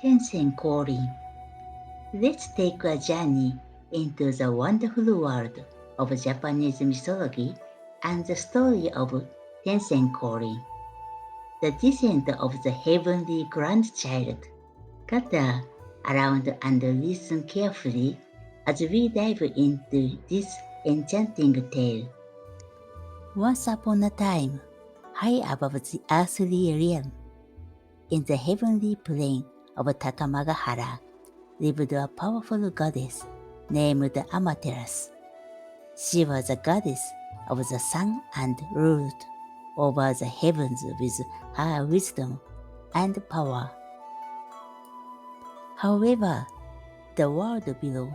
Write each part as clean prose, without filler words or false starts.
Tensei Korin. Let's take a journey into the wonderful world of Japanese mythology and the story of Tensei Korin, the descent of the heavenly grandchild. Gather around and listen carefully as we dive into this enchanting tale. Once upon a time, high above the earthly realm, in the heavenly plane of Takamagahara, lived a powerful goddess named Amaterasu. She was a goddess of the sun and ruled over the heavens with her wisdom and power. However, the world below,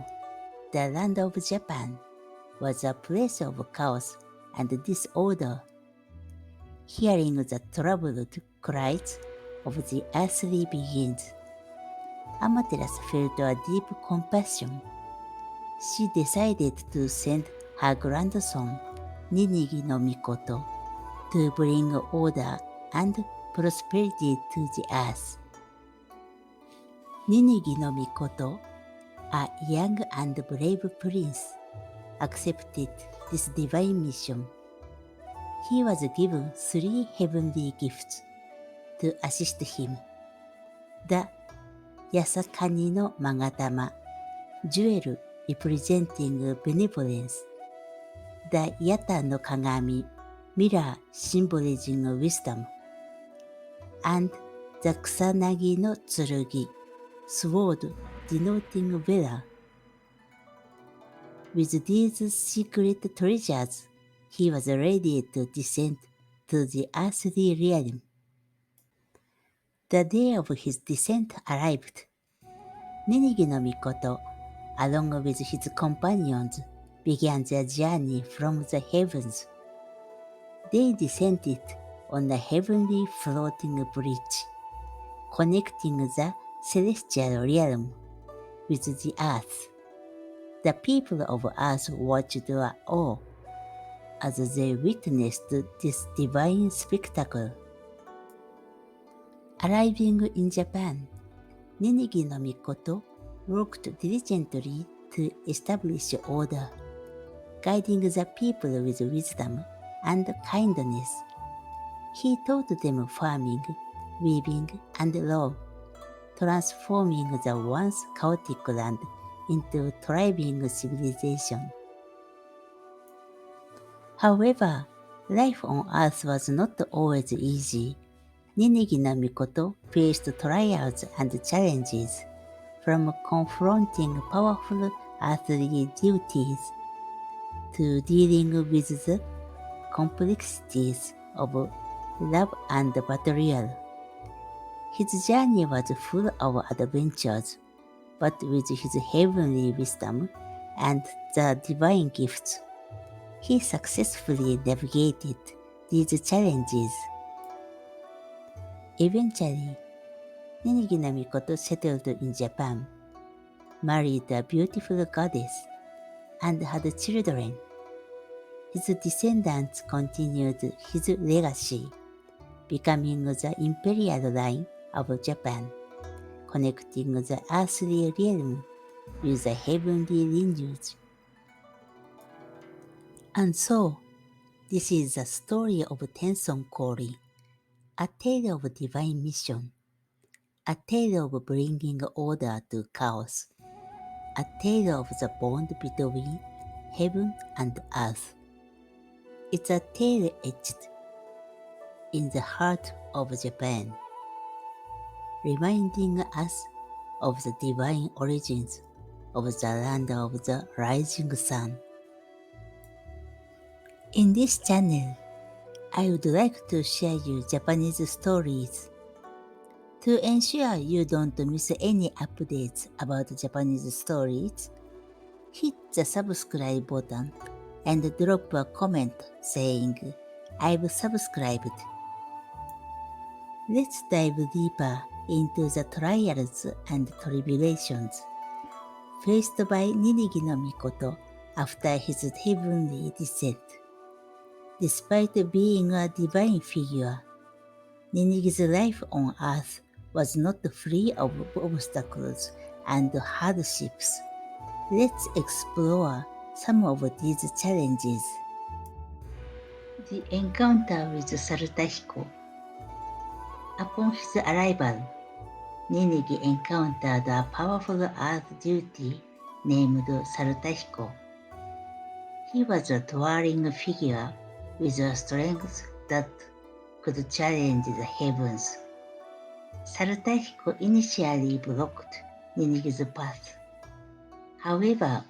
the land of Japan, was a place of chaos and disorder. Hearing the troubled cries of the earthly beings, Amaterasu felt a deep compassion. She decided to send her grandson, Ninigi no Mikoto, to bring order and prosperity to the earth. Ninigi no Mikoto, a young and brave prince, accepted this divine mission. He was given 3 heavenly gifts to assist him: the Yasakani no Magatama, jewel representing benevolence; the Yata no Kagami, mirror symbolizing wisdom; and the Kusanagi no Tsurugi, sword denoting valor. With these secret treasures, he was ready to descend to the earthly realm. The day of his descent arrived. Ninigi no Mikoto, along with his companions, began their journey from the heavens. They descended on a heavenly floating bridge, connecting the celestial realm with the earth. The people of Earth watched with awe as they witnessed this divine spectacle. Arriving in Japan, Ninigi no Mikoto worked diligently to establish order, guiding the people with wisdom and kindness. He taught them farming, weaving, and law, transforming the once chaotic land into a thriving civilization. However, life on Earth was not always easy. Ninigi no Mikoto faced trials and challenges, from confronting powerful earthly duties to dealing with the complexities of love and betrayal. His journey was full of adventures, but with his heavenly wisdom and the divine gifts, he successfully navigated these challenges. Eventually, Ninigi no Mikoto settled in Japan, married a beautiful goddess, and had children. His descendants continued his legacy, becoming the imperial line of Japan, connecting the earthly realm with the heavenly lineage. And so, this is the story of Tensei Korin, a tale of divine mission, a tale of bringing order to chaos, a tale of the bond between heaven and earth. It's a tale etched in the heart of Japan, reminding us of the divine origins of the land of the rising sun. In this channel, I would like to share you Japanese stories. To ensure you don't miss any updates about Japanese stories, hit the subscribe button and drop a comment saying, "I've subscribed." Let's dive deeper into the trials and tribulations faced by Ninigi no Mikoto after his heavenly descent. Despite being a divine figure, Ninigi's life on Earth was not free of obstacles and hardships. Let's explore some of these challenges. The encounter with Sarutesco. Upon his arrival, Ninigi encountered a powerful earth deity named Sarutesco. He was a towering figure with a strength that could challenge the heavens. Sarutesco initially blocked Ninigi's path. However,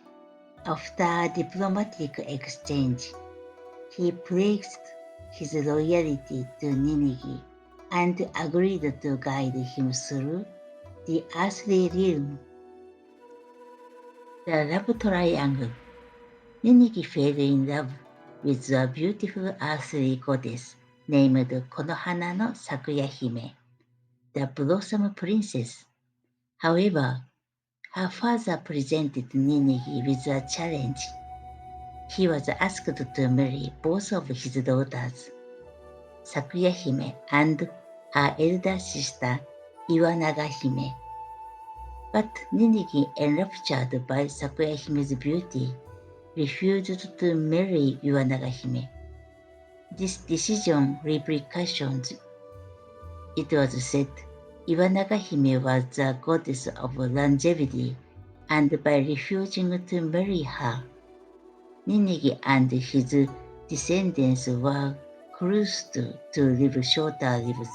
after a diplomatic exchange, he pledged his loyalty to Ninigi and agreed to guide him through the earthly realm. The love triangle. Ninigi fell in love with a beautiful earthly goddess named Konohana no Sakuya Hime, the Blossom Princess. However, her father presented Ninigi with a challenge. He was asked to marry both of his daughters, Sakuya Hime and her elder sister Iwanaga Hime. But Ninigi, enraptured by Sakuya Hime's beauty, refused to marry Iwanaga Hime. This decision repercussions. It was said Iwanaga Hime was the goddess of longevity, and by refusing to marry her, Ninigi and his descendants were cursed to live shorter lives.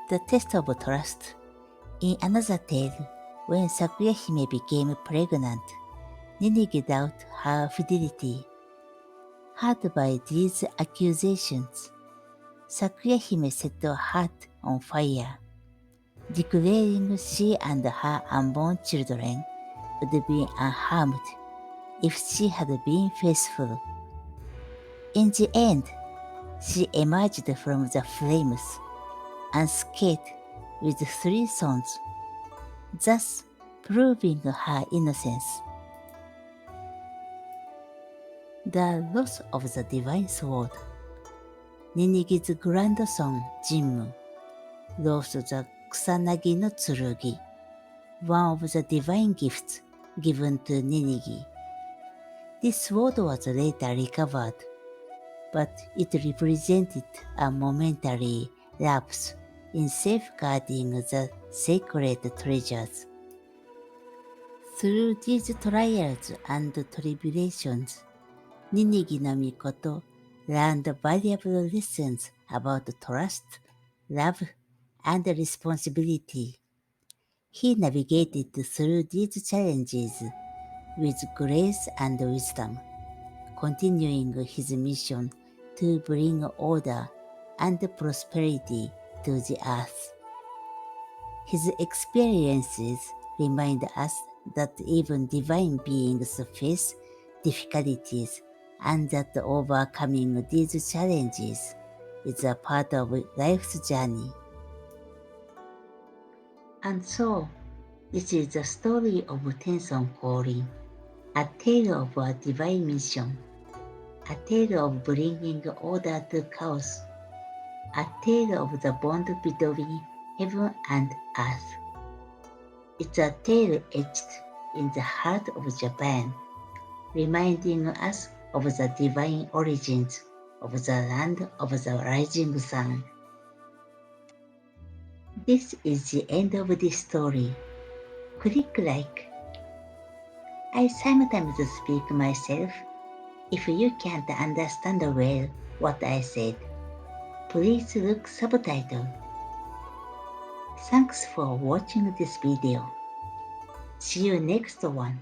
The test of trust. In another tale, when Sakuya Hime became pregnant, Ninigi doubted her fidelity. Hurt by these accusations, Sakuya Hime set her heart on fire, declaring she and her unborn children would be unharmed if she had been faithful. In the end, she emerged from the flames unscathed with 3 sons, thus proving her innocence. The loss of the divine sword. Ninigi's grandson Jinmu lost the Kusanagi no Tsurugi, one of the divine gifts given to Ninigi. This sword was later recovered, but it represented a momentary lapse in safeguarding the sacred treasures. Through these trials and tribulations, Ninigi no Mikoto learned valuable lessons about trust, love, and responsibility. He navigated through these challenges with grace and wisdom, continuing his mission to bring order and prosperity to the earth. His experiences remind us that even divine beings face difficulties and that overcoming these challenges is a part of life's journey. And so, this is the story of Tenson Calling, a tale of a divine mission, a tale of bringing order to chaos, a tale of the bond between heaven and earth. It's a tale etched in the heart of Japan, reminding us of the divine origins of the land of the rising sun. This is the end of this story. Click like. I sometimes speak myself. If you can't understand well what I said, please look subtitle. Thanks for watching this video. See you next one.